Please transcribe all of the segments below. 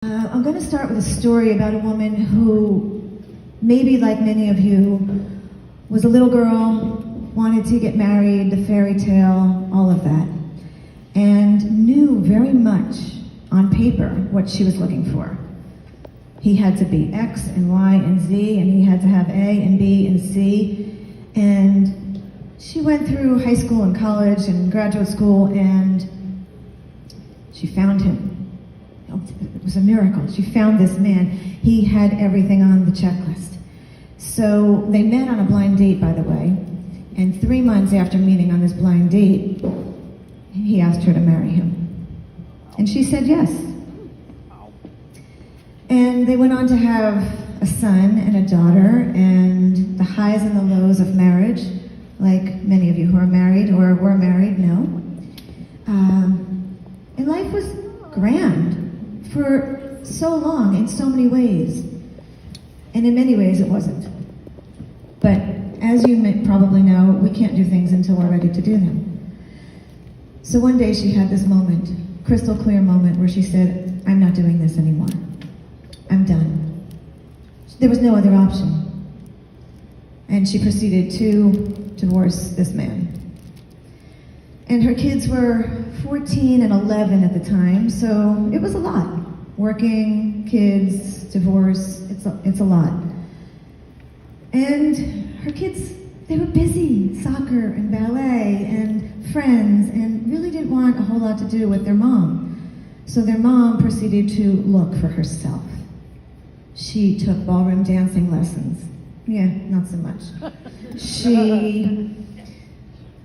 I'm going to start with a story about a woman who, maybe like many of you, was a little girl, wanted to get married, the fairy tale, all of that, and knew very much on paper what she was looking for. He had to be X and Y and Z, and he had to have A and B and C, and she went through high school and college and graduate school, and she found him. It was a miracle. She found this man. He had everything on the checklist. So they met on a blind date, by the way, and 3 months after meeting on this blind date, he asked her to marry him. And she said yes. And they went on to have a son and a daughter, and the highs and the lows of marriage, like many of you who are married or were married know. And life was grand for so long in so many ways. And in many ways it wasn't. But as you may probably know, we can't do things until we're ready to do them. So one day she had this moment, crystal clear moment, where she said, I'm not doing this anymore. I'm done. There was no other option. And she proceeded to divorce this man. And her kids were 14 and 11 at the time, so it was a lot. Working, kids, divorce, it's a lot. And her kids, they were busy, soccer and ballet and friends, and really didn't want a whole lot to do with their mom. So their mom proceeded to look for herself. She took ballroom dancing lessons. Yeah, not so much. She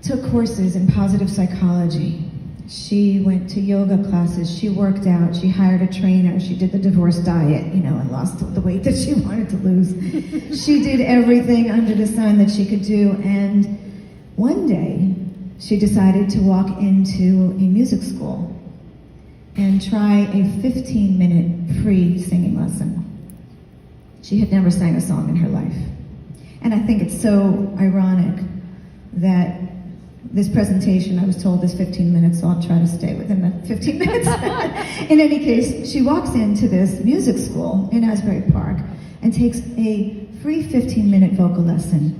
took courses in positive psychology. She went to yoga classes, she worked out, she hired a trainer, she did the divorce diet, and lost the weight that she wanted to lose. She did everything under the sun that she could do, and one day she decided to walk into a music school and try a 15-minute free singing lesson. She had never sang a song in her life. And I think it's so ironic that this presentation, I was told, is 15 minutes, so I'll try to stay within the 15 minutes. In any case, she walks into this music school in Asbury Park and takes a free 15-minute vocal lesson.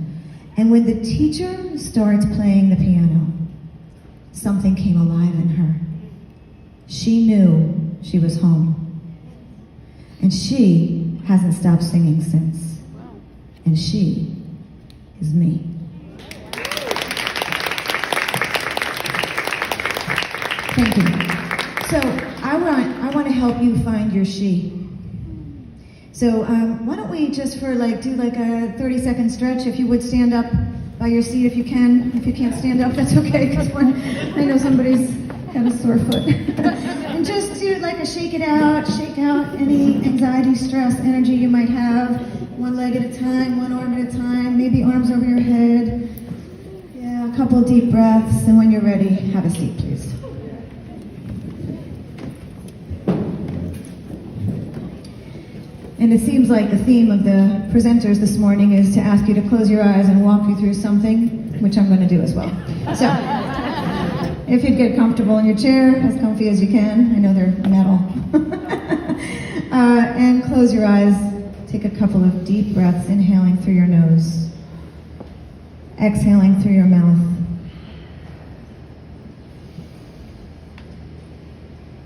And when the teacher starts playing the piano, something came alive in her. She knew she was home. And she hasn't stopped singing since. And she is me. Thank you. So I want to help you find your she. So why don't we just do a 30-second stretch? If you would stand up by your seat if you can. If you can't stand up, that's okay, because I know somebody's got a sore foot. And just do like a shake out any anxiety, stress, energy you might have. One leg at a time, one arm at a time, maybe arms over your head. Yeah, a couple deep breaths, and when you're ready, have a seat, please. And it seems like the theme of the presenters this morning is to ask you to close your eyes and walk you through something, which I'm going to do as well. So, if you'd get comfortable in your chair, as comfy as you can. I know they're metal. And close your eyes. Take a couple of deep breaths, inhaling through your nose, exhaling through your mouth.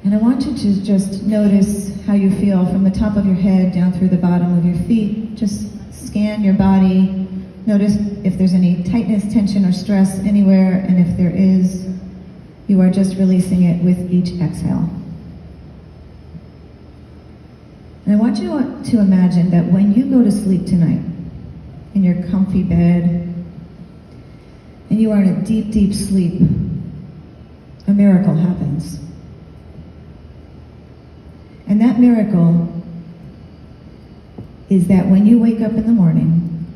And I want you to just notice how you feel from the top of your head down through the bottom of your feet. Just scan your body. Notice if there's any tightness, tension, or stress anywhere, and if there is, you are just releasing it with each exhale. And I want you to imagine that when you go to sleep tonight, in your comfy bed, and you are in a deep, deep sleep, a miracle happens. And that miracle is that when you wake up in the morning,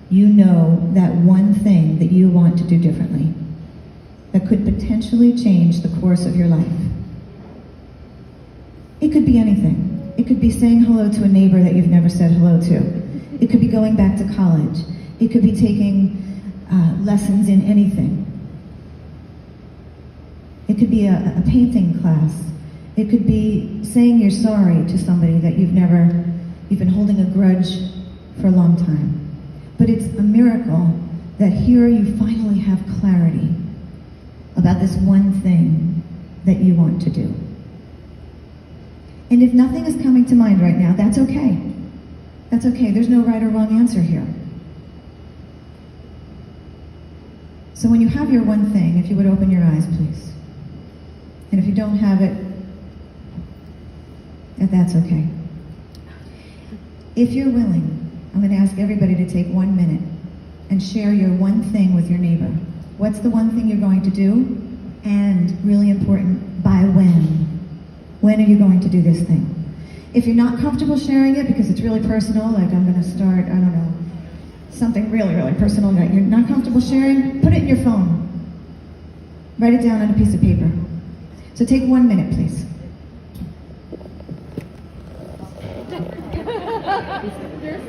you know that one thing that you want to do differently that could potentially change the course of your life. It could be anything. It could be saying hello to a neighbor that you've never said hello to. It could be going back to college. It could be taking lessons in anything. It could be a painting class. It could be saying you're sorry to somebody that you've been holding a grudge for a long time. But it's a miracle that here you finally have clarity about this one thing that you want to do. And if nothing is coming to mind right now, that's okay. That's okay. There's no right or wrong answer here. So when you have your one thing, if you would open your eyes, please. And if you don't have it, that's okay. If you're willing, I'm going to ask everybody to take 1 minute and share your one thing with your neighbor. What's the one thing you're going to do? And, really important, by when? When are you going to do this thing? If you're not comfortable sharing it because it's really personal, like I'm going to start, I don't know, something really, really personal that you're not comfortable sharing, put it in your phone. Write it down on a piece of paper. So take 1 minute, please. There's